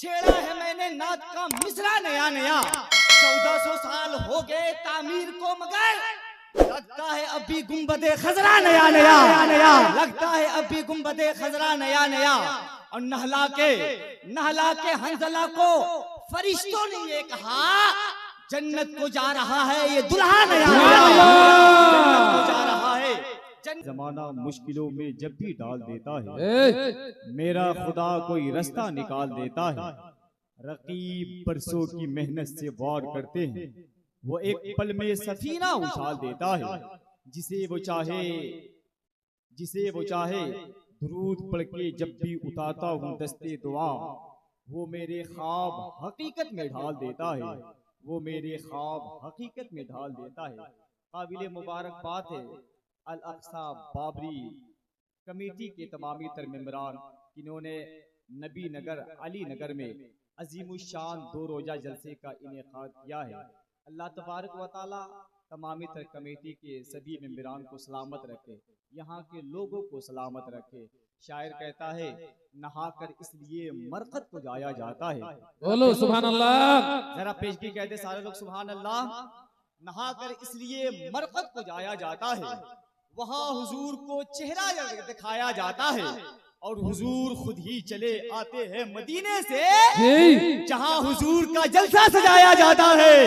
छेड़ा है मैंने नात का मिसरा नया नया, 1400 साल हो गए तामीर को मगर लगता है अभी गुंबदे खजरा नया नया, लगता है अभी गुंबदे खजरा नया नया। और नहला के हंजला को फरिश्तों ने ये कहा जन्नत को जा रहा है ये दुल्हा नया नया, जन्नत को जा रहा है। जमाना मुश्किलों में जब भी डाल देता है, मेरा खुदा कोई रास्ता निकाल देता है। रकीब बरसों की मेहनत से वार करते हैं, वो एक पल में सफीना उछाल देता है। जिसे वो चाहे दुरूद पढ़ के जब भी उतारता हूँ दस्ते दुआ, वो मेरे ख्वाब हकीकत में ढाल देता है, वो मेरे ख्वाब हकीकत में ढाल देता है। काबिल मुबारकबाद है अल अक्सा बाबरी कमेटी के तमामी तर मेंबरान, इन्होंने नबी नगर अली नगर में अजीमुशान 2 रोजा जलसे का इनेकाद किया है। अल्लाह तबारक व तआला तमामी तर कमेटी के सभी मेंबरान को सलामत रखे, यहाँ के लोगों को सलामत रखे। शायर कहता है नहाकर इसलिए मरकत को जाया जाता है। बोलो सुभान अल्लाह। जरा पेशगी कहते सारे लोग सुभान अल्लाह। नहाकर इसलिए मरकत को जाया जाता है, वहाँ हुजूर को चेहरा दिखाया जाता है। और हुजूर खुद ही चले आते हैं मदीने से, जहाँ हुजूर का जलसा सजाया जाता है,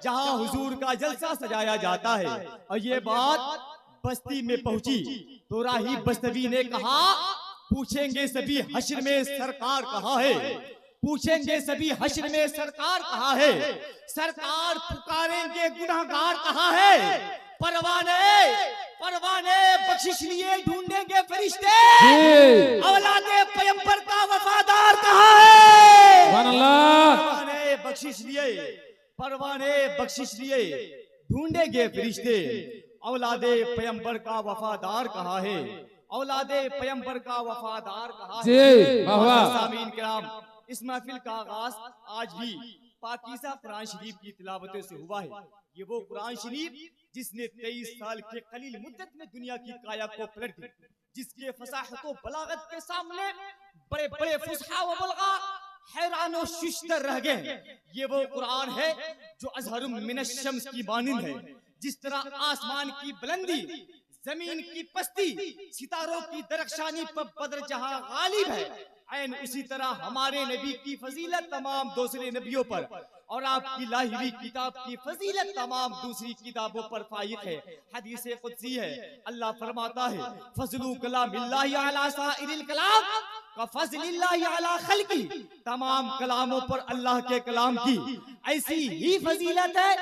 जहाँ हुजूर का जलसा सजाया जाता है। और ये बात बस्ती में पहुंची तो राही बस्तवी ने कहा पूछेंगे सभी हश्र में सरकार कहाँ है, पूछेंगे सभी हश्र में सरकार कहाँ है, सरकार पुकारेंगे गुनहगार कहाँ है। परवाने बख्शिश लिए ढूंढेंगे फरिश्ते, औलादे पैगंबर का वफादार कहाँ है। परवाने बख्शिश लिए ढूंढेंगे फरिश्ते, औलादे पैगंबर का वफादार कहाँ है, औलादे पैगंबर का वफादार कहाँ है। सामीन किराम, इस महफिल का आगाज आज भी पाकीज़ा कुरान शरीफ की तिलावतों से हुआ है। ये वो कुरान शरीफ जिसने 23 साल के कलील मुद्दत में दुनिया की काया को पलट दी, जिसके फसाहत व बलागत के सामने बड़े बड़े फुसहा व बलगा हैरान और शुश्तर रह गए। ये वो कुरान है जो अज़हरुम मिनश शम्स की मानिंद है। जिस तरह आसमान की बुलंदी, जमीन की पस्ती, सितारों की दरख्शानी पर बदर जहां गालिब है, ऐन उसी तरह हमारे नबी की फजीलत तमाम दूसरे नबियों पर और आपकी लाही हुई किताब की फजीलत तमाम दूसरी किताबों पर फाइक है। हदीस कुदसी है, अल्लाह फरमाता है फज़लु कलामिल्लाहि अला साइरिल कलाम का फज़लिल्लाहि अला खल्की, तमाम कलामों पर अल्लाह के कलाम की ऐसी ही फजीलत है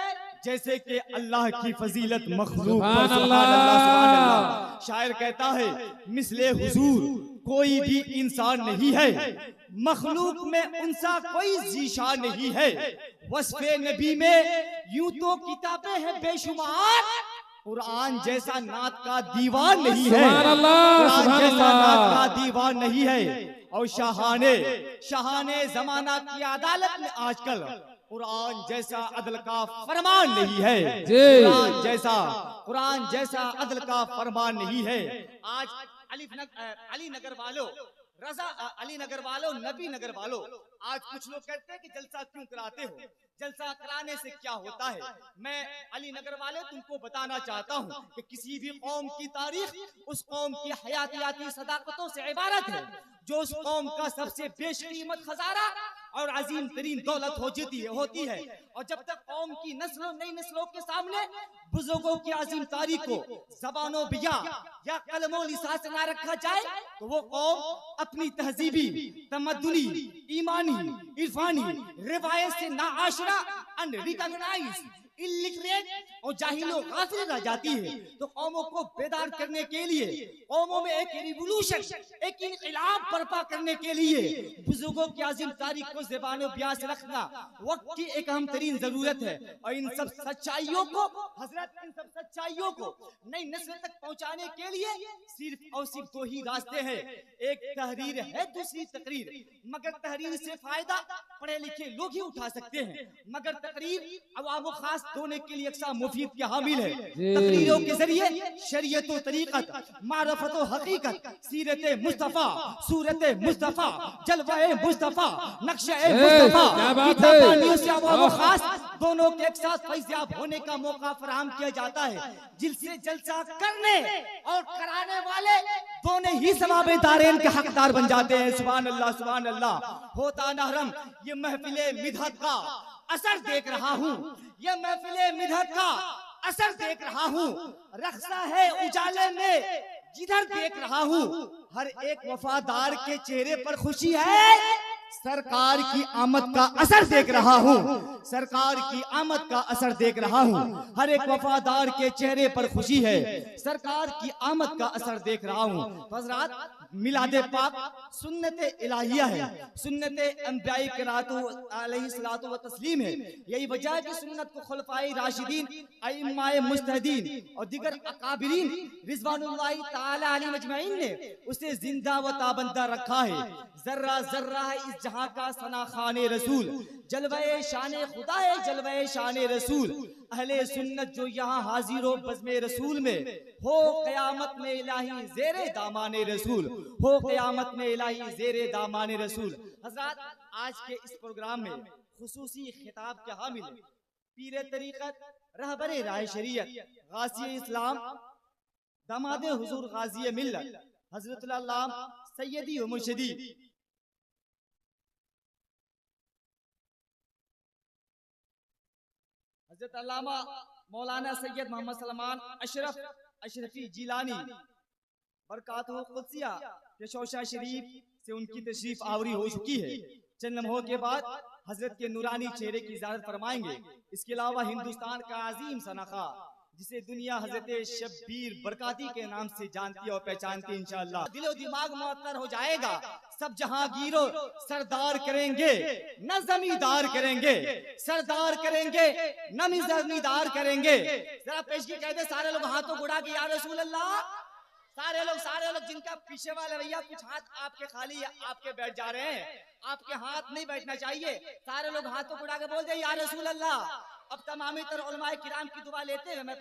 जैसे कि अल्लाह की फजीलत मखलूक पर। सुभान अल्लाह। शायर कहता है मिसले हुजूर कोई भी इंसान नहीं है, मखलूक में उनसा कोई जीशान नहीं है। वस्फ़े नबी में यूं तो किताबें हैं बेशुमार, कुरान जैसा नात का दीवान नहीं है, कुरान जैसा नात का दीवान नहीं है। और शाहाने जमाना की अदालत में आजकल कुरान जैसा अदल का फरमान नहीं है, कुरान जैसा अदल का फरमान नहीं है। आज अली नगर वालों, रजा अली नगर वालों, नबी नगर वालों, आज कुछ लोग कहते हैं कि जलसा क्यों कराते हो, जलसा कराने से क्या होता है। मैं अली नगर वाले तुमको बताना चाहता हूँ कि किसी भी कौम की तारीख उस कौम की हयातियाती सदाकतों से इबारत है, जो उस कौम का सबसे बेशकीमत खजाना और अजीम तरीन दौलत होती है। और जब तक कौम की नई नस्लों के सामने बुजुर्गों की अजीम तारीख को ज़बानो बिया या कलमो लिसा से ना रखा जाए तो वो कौम अपनी तहजीबी, तमद्दुनी, ईमानी, इरफानी रिवायत से नाआशरा, अनरिकॉग्नाइज, इलिटरेट और जाहिलो गाफिल रह जाती है। तो कौमों को बेदार करने के लिए, कौमों में एक रिवोल्यूशन, एक इनकलाब बर्पा करने के लिए बुजुर्गों की आजिम तारीख को ज़बानो बिया से रखना वक्त की एक अहम तरीन जरूरत है। और इन सब सच्चाइयों को नई नस्ल तक पहुंचाने के लिए सिर्फ और सिर्फ 2 ही रास्ते हैं, एक तहरीर है, दूसरी तकरीर। मगर तहरीर से फायदा पढ़े लिखे लोग ही उठा सकते हैं, मगर तकरीर अवाम खास दोनों के लिए अक्सा मुफीद के हामिल है। तकरीरों के जरिए शरीयत व तरीक़त, मारफत व हकीकत, सीरत मुस्तफ़ा, सूरत मुस्तफ़ा, जलवा मुस्तफ़ा, नक्शे मुस्तफ़ा की ज़बानियों से अवाम खास दोनों के एक साथ फैज़याब होने का मौका फराहम किया जाता है। जिलसे जलसा करने और कराने वाले दोनों ही सवाब दारेन के हकदार बन जाते हैं। सुभान अल्लाह, सुभान अल्लाह। होता नहरम ये महफिले मिदहत का असर देख रहा हूँ, ये महफिले मिदहत का असर देख रहा हूँ, रख्सा है उजाले में जिधर देख रहा हूँ, हर एक वफादार के चेहरे पर खुशी है, सरकार की आमद का असर देख रहा हूँ, सरकार की आमद का असर देख रहा हूँ, हर एक वफादार के चेहरे पर खुशी है, सरकार की आमद का असर देख रहा हूँ। हज़रात, मिलादे पाक सुन्नत इलाहिया है, सुन्नत अंबियाई किरातो अलैहिस्सलातु व तस्लीम है। यही वजह है कि सुन्नत को खुलफाए राशिदीन, अइम्माए मुज्तहिदीन और दिगर अकाबिरीन रिज़वानुल्लाहि ताला अलैहिम अजमईन ने उसे जिंदा व ताबंदा रखा है। जर्रा जर्रा है इस जहां का सना खाने रसूल, जलवे शाने खुदा है, जलवे शाने रसूल। अहले सुन्नत जो यहाँ हाजिर हो बज़्मे रसूल में, हो क़यामत में इलाही ज़ेरे दामाने रसूल, हो क़यामत में इलाही ज़ेरे दामाने रसूल। हज़रात, आज के इस प्रोग्राम में खुसूसी खिताब के हामिल पीर तरीक़त, रहबरे राह शरीयत, गाज़ी इस्लाम, दामादे हुज़ूर गाज़ी मिल्लत, हज़रतुल अल्लामा सैयदी व मुर्शिदी हज़रत अल्लामा मौलाना सैयद मोहम्मद सलमान अशरफी जिलानी बरकातहू कुद्सिया के शौशा शरीफ से उनकी तशरीफ आवरी हो चुकी है। चंद लम्हों के बाद हजरत के नूरानी चेहरे की इजाजत फरमाएंगे। इसके अलावा हिंदुस्तान का अजीम सनाखा जिसे दुनिया हजरत शब्बीर बरकाती के नाम से जानती और पहचानती, इंशाअल्लाह दिलो दिमाग मुअत्तर हो जाएगा। सब जहांगीरो सरदार करेंगे न जमींदार करेंगे, सरदार करेंगे न जमींदार करेंगे। जरा पेशगी कह दे सारे लोग हाथों उड़ा के या रसूल अल्लाह। सारे लोग जिनका पीछे वाले भैया कुछ हाथ आपके खाली आपके बैठ जा रहे हैं, आपके हाथ नहीं बैठना चाहिए। सारे लोग हाथों उड़ा के बोल दे या रसूल अल्लाह। अब तमामी तर उलमाए किराम की दुआ लेते हुए मैं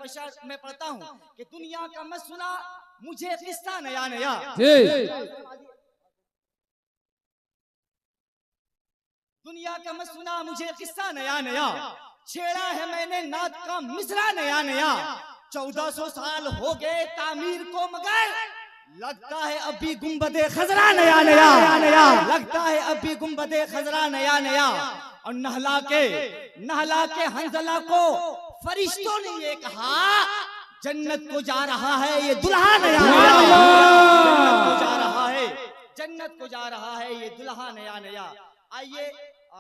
पढ़ता हूँ कि दुनिया का मत सुना मुझे किस्सा नया नया, दुनिया का मत सुना मुझे किस्सा नया नया, छेड़ा है मैंने नात का मिसरा नया नया। 1400 साल हो गए तामीर को मगर लगता है अभी गुंबदे खजरा नया नया, लगता है अभी गुंबदे खजरा नया नया। और नहला के हंजला को फरिश्तों ने ये कहा जन्नत को जा रहा है ये दुल्हा नया नया, जन्नत को जा रहा है, जन्नत को जा रहा है ये दुल्हा नया नया। आइए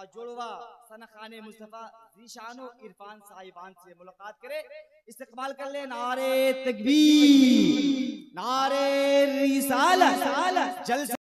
जुड़वा सनखाने मुस्तफा ज़ीशानो इरफान साहिबान से मुलाकात करें, इस्तकबाल कर ले। नारे तकबीर, नारे रिसालत, जलसा